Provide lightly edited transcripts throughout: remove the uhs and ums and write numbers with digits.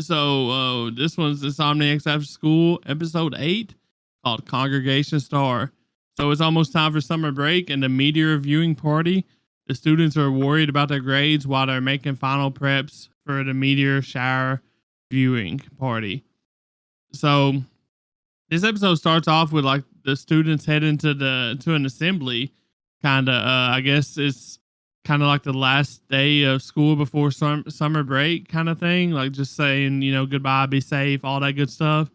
So this one's Insomniacs After School, episode 8, called Congregation Star. So it's almost time for summer break and the meteor viewing party. The students are worried about their grades while they're making final preps for the meteor shower viewing party. So this episode starts off with like the students heading to an assembly. Kind of, I guess it's kind of like the last day of school before summer break kind of thing. Like just saying, goodbye, be safe, all that good stuff.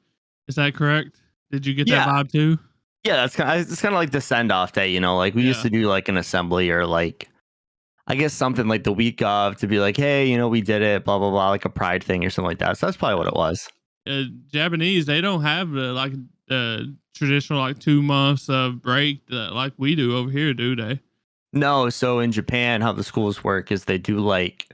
Is that correct? Did you get that vibe too? Yeah, it's kind of like the send off day, like we used to do like an assembly or like, I guess something like the week of to be like, hey, we did it, blah, blah, blah, like a pride thing or something like that. So that's probably what it was. Japanese, they don't have the traditional like 2 months of break like we do over here, do they? No. So in Japan, how the schools work is they do like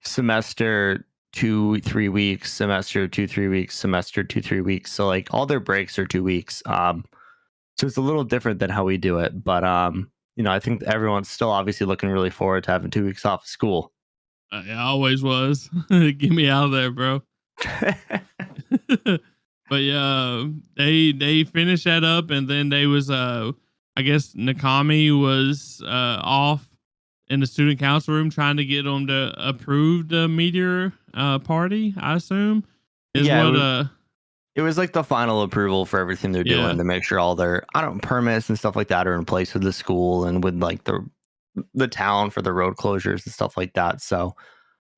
semester 2-3 weeks, semester 2-3 weeks, semester 2-3 weeks. So like all their breaks are 2 weeks. So it's a little different than how we do it. But I think everyone's still obviously looking really forward to having 2 weeks off of school. I always was. Get me out of there, bro. But yeah, they finished that up, and then they was I guess Nakami was off in the student council room trying to get them to approve the meteor party, I assume. It was like the final approval for everything they're doing to make sure all their permits and stuff like that are in place with the school and with like the town for the road closures and stuff like that. So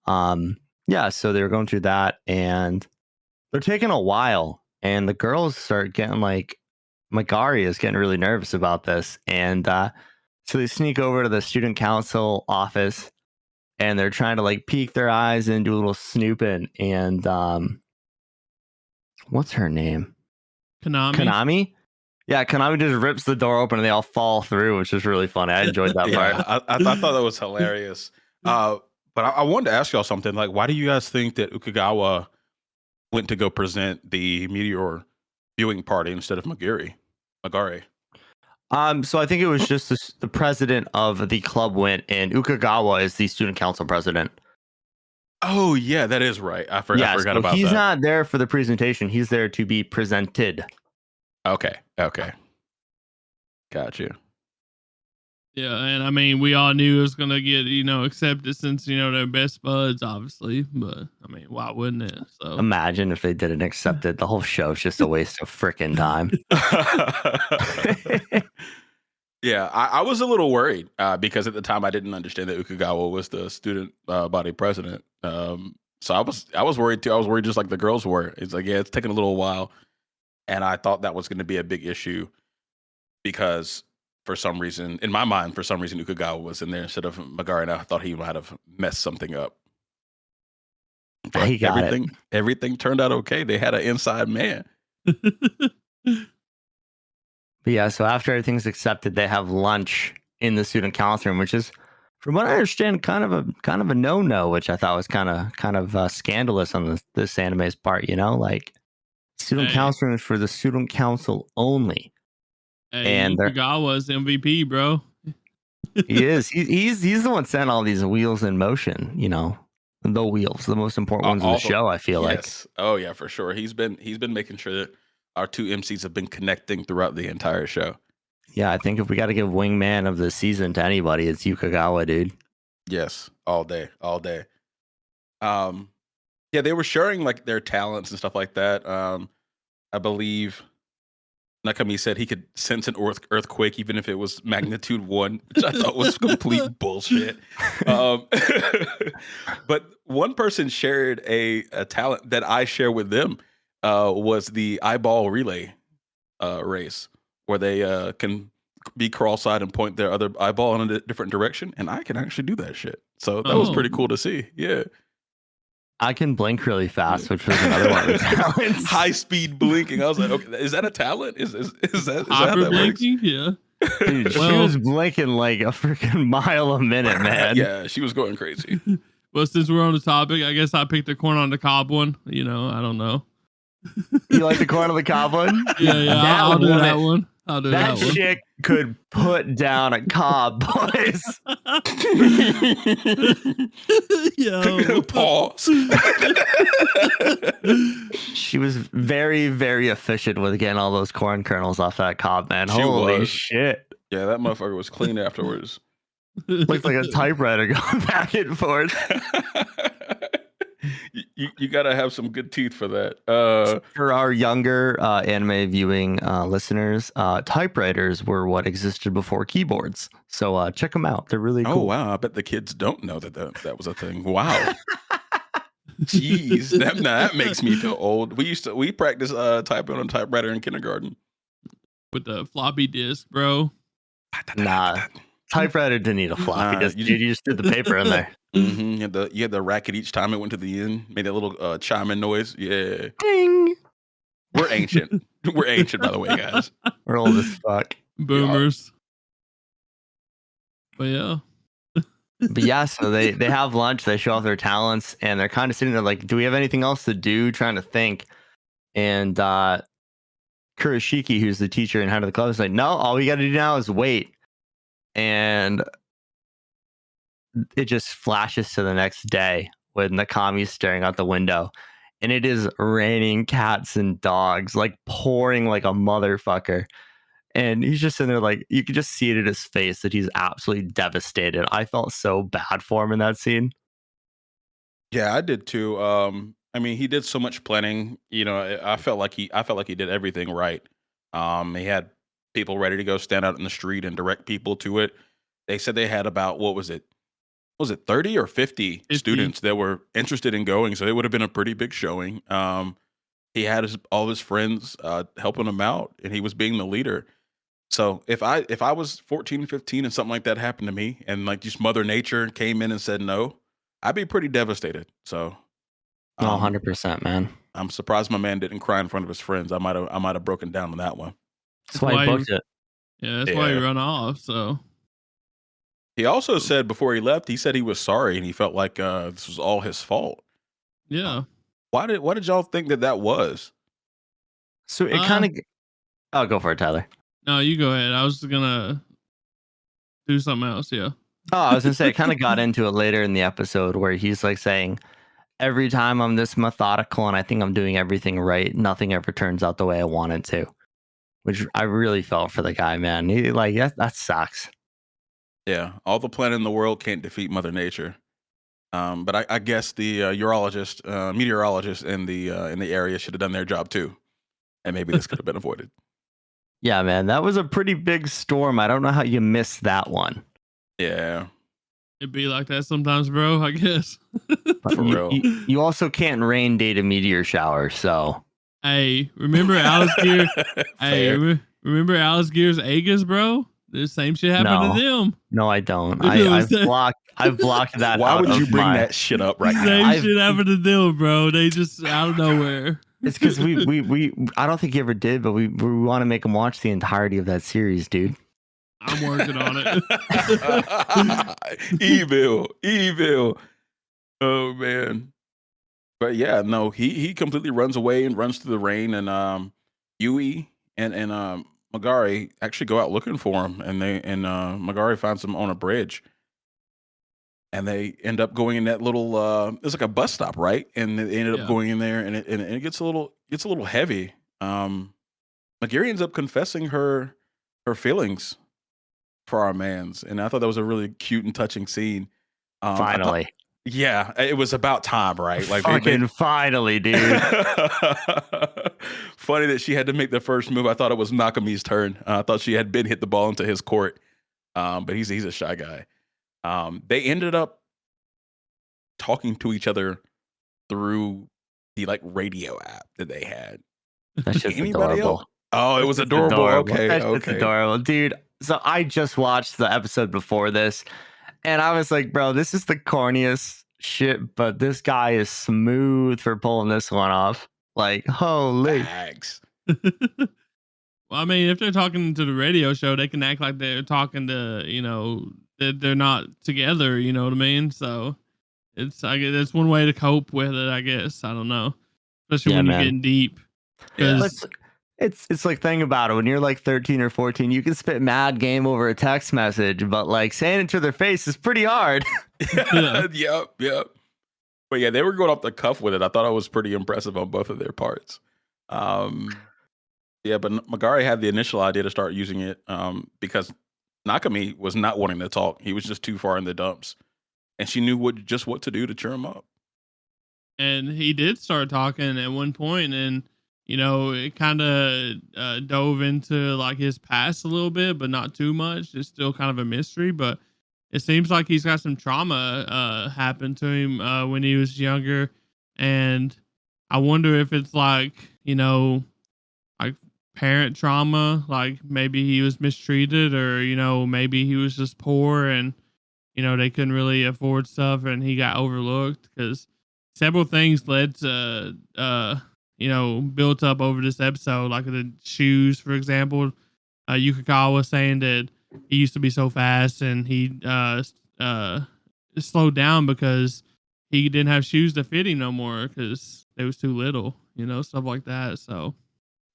so they were going through that and they're taking a while, and the girls start getting like, Magari is getting really nervous about this, and so they sneak over to the student council office and they're trying to like peek their eyes and do a little snooping, and what's her name? Konami? Yeah, Konami just rips the door open and they all fall through, which is really funny. I enjoyed that part. I thought that was hilarious. But I wanted to ask y'all something. Like, why do you guys think that Ukagawa went to go present the meteor viewing party instead of Magari? So I think it was just the president of the club went, and Ukagawa is the student council president. Oh yeah, that is right. I forgot about that. He's not there for the presentation. He's there to be presented. Okay. Got you. Yeah, and I mean, we all knew it was gonna get accepted since they're best buds, obviously. But I mean, why wouldn't it? So imagine if they didn't accept it. The whole show's just a waste of freaking time. Yeah, I was a little worried because at the time I didn't understand that Ukagawa was the student body president. So I was worried too. I was worried just like the girls were. It's like, it's taking a little while, and I thought that was going to be a big issue because for some reason, in my mind, Ukagawa was in there instead of Magari, and I thought he might have messed something up. But he got everything turned out okay. They had an inside man. But yeah, so after everything's accepted, they have lunch in the student council room, which is, from what I understand, kind of a no-no, which I thought was kind of scandalous on this anime's part. Like student council room is for the student council only. Hey, and Ukagawa's MVP, bro. He is. He's the one setting all these wheels in motion. The wheels, the most important ones of the show. I feel like. Oh yeah, for sure. He's been making sure that our two MCs have been connecting throughout the entire show. Yeah, I think if we got to give wingman of the season to anybody, it's Ukagawa, dude. Yes, all day. Yeah, they were sharing like their talents and stuff like that. I believe Nakami said he could sense an earthquake even if it was magnitude 1, which I thought was complete bullshit. But one person shared a talent that I share with them. Was the eyeball relay race, where they can be cross-eyed and point their other eyeball in a different direction, and I can actually do that shit. So that was pretty cool to see. Yeah, I can blink really fast, which was another one of the talents. High-speed blinking. I was like, okay, is that a talent? Is that how that blinking? works? Yeah. Dude, she was blinking like a freaking mile a minute, man. Yeah, she was going crazy. Well, since we're on the topic, I guess I picked the corn on the cob one. I don't know. You like the corn on the cob one? Yeah, I'll do that one. I'll do That that one. chick could put down a cop, boys. Yo. Pause. She was very, very efficient with getting all those corn kernels off that cob, man. She Holy was. shit. Yeah, that motherfucker was clean afterwards. Looks like a typewriter going back and forth. You gotta have some good teeth for that. For our younger anime viewing listeners, typewriters were what existed before keyboards. So check them out. They're really cool. Oh wow, I bet the kids don't know that was a thing. Wow. Jeez, that makes me feel old. We practiced typing on a typewriter in kindergarten with the floppy disk, bro. Nah, typewriter didn't need a floppy disk. You just did the paper in there. Mm-hmm. You had the racket each time it went to the end, made that little chiming noise. Yeah, ding. We're ancient. We're ancient, by the way, guys. We're old as fuck. Boomers. But yeah. But yeah, so they have lunch, they show off their talents, and they're kind of sitting there like, do we have anything else to do? Trying to think. And Kurashiki, who's the teacher and head of the club, is like, no, all we got to do now is wait. And it just flashes to the next day with Nakami's staring out the window. And it is raining cats and dogs, like pouring like a motherfucker. And he's just sitting there like, you could just see it in his face that he's absolutely devastated. I felt so bad for him in that scene. Yeah, I did too. I mean, he did so much planning. You know, I felt like he did everything right. He had people ready to go stand out in the street and direct people to it. They said they had about, what was it? Was it 30 or 50 students that were interested in going? So it would have been a pretty big showing. He had all his friends helping him out, and he was being the leader. So if I was 14, 15 and something like that happened to me, and like just Mother Nature came in and said no, I'd be pretty devastated. So 100%, man. I'm surprised my man didn't cry in front of his friends. I might have broken down on that one. That's why he booked it. Yeah, that's why he run off. So he also said before he left, he said he was sorry and he felt like this was all his fault. Yeah. Why did y'all think that was? So it kind of. I'll go for it, Tyler. No, you go ahead. I was gonna do something else. Yeah. Oh, I was gonna say, I kind of got into it later in the episode where he's like saying, every time I'm this methodical and I think I'm doing everything right, nothing ever turns out the way I want it to. Which I really felt for the guy, man. He like that sucks. Yeah, all the planning in the world can't defeat Mother Nature. But I guess the meteorologist in the area should have done their job too, and maybe this could have been avoided. Yeah, man, that was a pretty big storm. I don't know how you missed that one. Yeah. It'd be like that sometimes, bro, I guess. For real. You also can't rain date a meteor shower, so. Hey, remember Alice Gear? Hey, remember Alice Gear's Aegis, bro? The same shit happened to them. No, I don't. I've blocked that. Why would you bring that shit up right now? Same shit happened to them, bro. They just out of nowhere. It's because we I don't think you ever did, but we want to make them watch the entirety of that series, dude. I'm working on it. Evil. Oh man. But yeah, no, he completely runs away and runs through the rain, and Yui and Magari actually go out looking for him, and Magari finds him on a bridge. And they end up going in that little it's like a bus stop, right? And they ended up going in there, and it gets a little heavy. Magari ends up confessing her feelings for our mans, and I thought that was a really cute and touching scene. Finally. Yeah, it was about time, right? Like fucking finally, dude. Funny that she had to make the first move. I thought it was Nakami's turn. I thought she had hit the ball into his court, but he's a shy guy. They ended up talking to each other through the like radio app that they had. That's just adorable. Else? Oh, it was adorable. Okay, That's adorable, dude. So I just watched the episode before this, and I was like, bro, this is the corniest shit, but this guy is smooth for pulling this one off. Like, holy. Well, I mean, if they're talking to the radio show, they can act like they're talking to, that they're not together, you know what I mean? So I guess that's one way to cope with it, I guess. I don't know. Especially when you're getting deep. Yeah. It's like, think about it. When you're like 13 or 14, you can spit mad game over a text message, but like saying it to their face is pretty hard. Yeah. Yep. But yeah, they were going off the cuff with it. I thought I was pretty impressive on both of their parts. Yeah, but Magari had the initial idea to start using it because Nakami was not wanting to talk. He was just too far in the dumps. And she knew what to do to cheer him up. And he did start talking at one point, and it kind of dove into like his past a little bit, but not too much. It's still kind of a mystery, but it seems like he's got some trauma happen to him when he was younger, and I wonder if it's like like parent trauma, like maybe he was mistreated, or maybe he was just poor and they couldn't really afford stuff and he got overlooked, because several things led to built up over this episode, like the shoes, for example. Yukikawa saying that he used to be so fast and he slowed down because he didn't have shoes to fit him no more because they was too little, stuff like that. So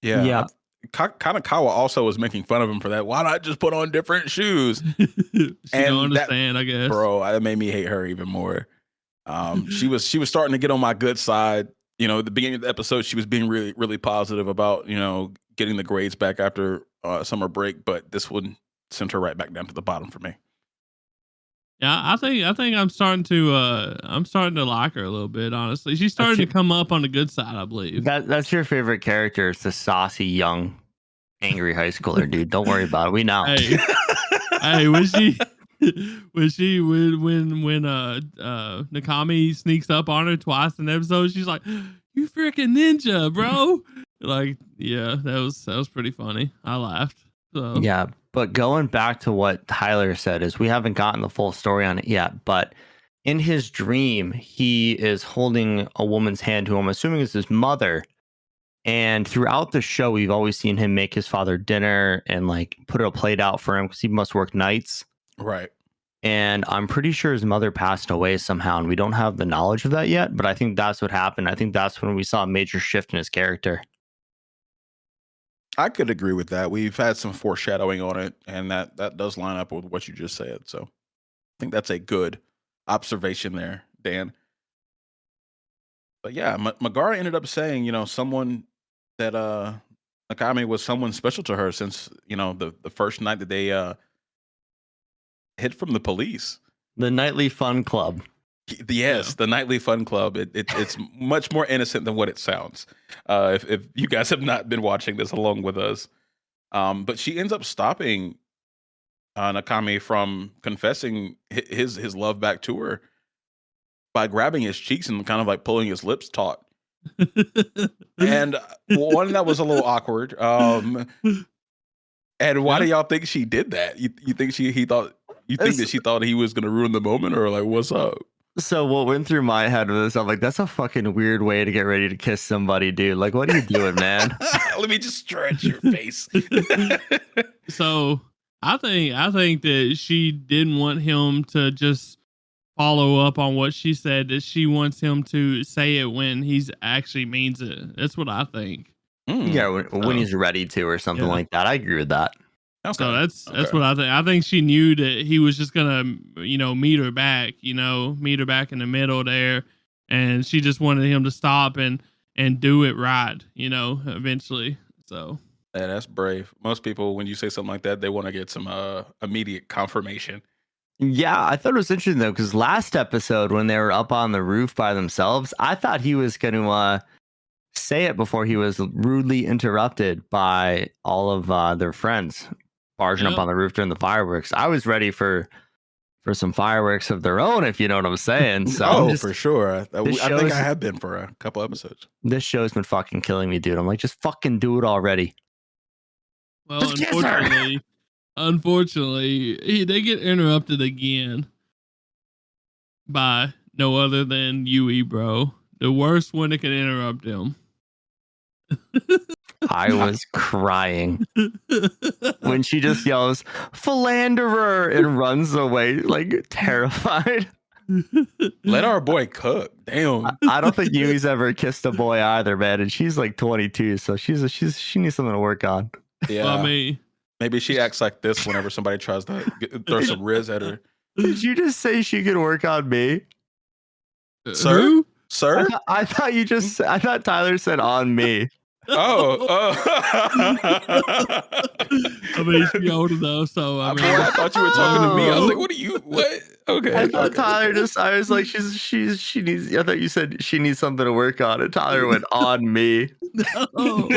yeah. Kanekawa also was making fun of him for that. Why not just put on different shoes? She don't understand, I guess. Bro, that made me hate her even more. She was starting to get on my good side. At the beginning of the episode, she was being really, really positive about, getting the grades back after summer break, but this one sent her right back down to the bottom for me. Yeah, I think I'm starting to like her a little bit, honestly. She's starting to come up on the good side, I believe. That's your favorite character. It's the saucy, young, angry high schooler, dude. Don't worry about it. We know. Hey, when Nakami sneaks up on her twice in the episode, she's like, "You freaking ninja, bro!" Like, yeah, that was pretty funny. I laughed. So. Yeah, but going back to what Tyler said is we haven't gotten the full story on it yet, but in his dream, he is holding a woman's hand who I'm assuming is his mother. And throughout the show, we've always seen him make his father dinner and like put a plate out for him because he must work nights. Right. And I'm pretty sure his mother passed away somehow, and we don't have the knowledge of that yet, but I think that's what happened. I think that's when we saw a major shift in his character. I could agree with that. We've had some foreshadowing on it, and that does line up with what you just said. So I think that's a good observation there, Dan. But yeah, Magara ended up saying, someone that Nakami was someone special to her since, the first night that they hid from the police. The Nightly Fun Club. Yes, the Nightly Fun Club. It's much more innocent than what it sounds. If you guys have not been watching this along with us, but she ends up stopping Nakami from confessing his love back to her by grabbing his cheeks and kind of like pulling his lips taut. And one that was a little awkward. And why do y'all think she did that? You think that she thought he was going to ruin the moment, or like, what's up? So what went through my head was, I'm like, that's a fucking weird way to get ready to kiss somebody, dude. Like, what are you doing, man? Let me just stretch your face. So I think that she didn't want him to just follow up on what she said, that she wants him to say it when he's actually means it. That's what I think. Yeah, when he's ready to, or something like that. I agree with that. Okay. So that's what I think. I think she knew that he was just gonna, meet her back in the middle there, and she just wanted him to stop and do it right, eventually. So yeah, that's brave. Most people, when you say something like that, they want to get some immediate confirmation. Yeah, I thought it was interesting though, because last episode when they were up on the roof by themselves, I thought he was going to say it before he was rudely interrupted by all of their friends barging up on the roof during the fireworks. I was ready for some fireworks of their own, if you know what I'm saying. So for sure. I think I have been for a couple episodes. This show's been fucking killing me, dude. I'm like, just fucking do it already. Well, unfortunately, they get interrupted again by no other than Yui, bro. The worst one that can interrupt him. I was crying when she just yells "philanderer" and runs away, like terrified. Let our boy cook. Damn. I don't think Yui's ever kissed a boy either, man. And she's like 22, so she needs something to work on. Yeah. Well, I mean, maybe she acts like this whenever somebody tries to throw some riz at her. Did you just say she could work on me? Sir? Who? Sir? I thought Tyler said on me. Oh. I mean, she older though, so I mean, I thought you were talking to me. I was like, what? Okay. I thought okay. Tyler I was like, she needs, I thought you said she needs something to work on, and Tyler went on me. no.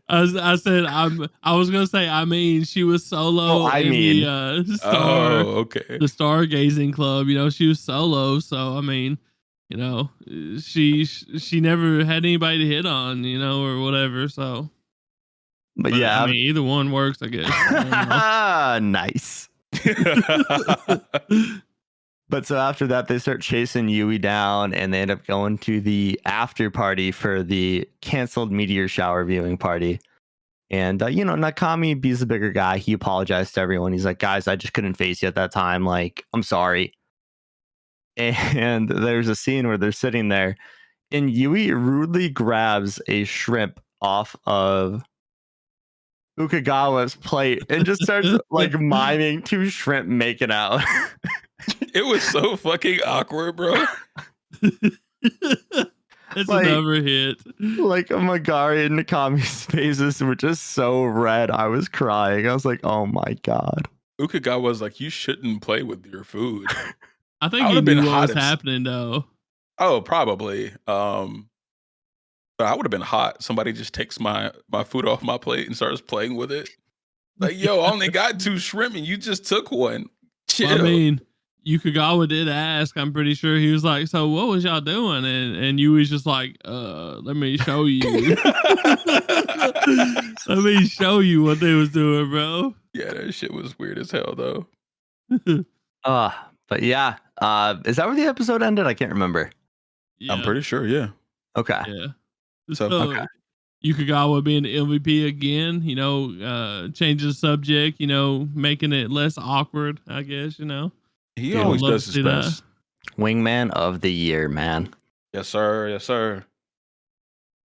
I said I was gonna say I mean she was solo in the the stargazing club. You know, she was solo, so I mean, you know, she never had anybody to hit on, you know, or whatever. So, but yeah, I mean, either one works, I guess. I nice. But so after that, they start chasing Yui down, and they end up going to the after party for the canceled meteor shower viewing party. And you know, Nakami be's the bigger guy. He apologized to everyone. He's like, "Guys, I just couldn't face you at that time. Like, I'm sorry." And there's a scene where they're sitting there, and Yui rudely grabs a shrimp off of Ukagawa's plate and just starts like miming two shrimp making out. It was so fucking awkward, bro. It's like, another hit. Like Magari and Nakami's faces were just so red. I was crying. I was like, oh my God. Ukagawa was like, you shouldn't play with your food. I think he knew what was happening though. Oh, probably. But I would have been hot. Somebody just takes my food off my plate and starts playing with it. Like, yo, I only got 2 shrimp and you just took one. Chill. Well, I mean, Ukagawa did ask. I'm pretty sure he was like, "So what was y'all doing?" And you was just like, "Let me show you. Let me show you what they was doing, bro." Yeah, that shit was weird as hell, though. But yeah, is that where the episode ended? I can't remember. Yeah. I'm pretty sure. Yeah. Okay. Yeah. So okay. Ukagawa being the MVP again, you know, changing the subject, you know, making it less awkward, I guess, you know. He always does his best. Wingman of the year, man. Yes, sir. Yes, sir.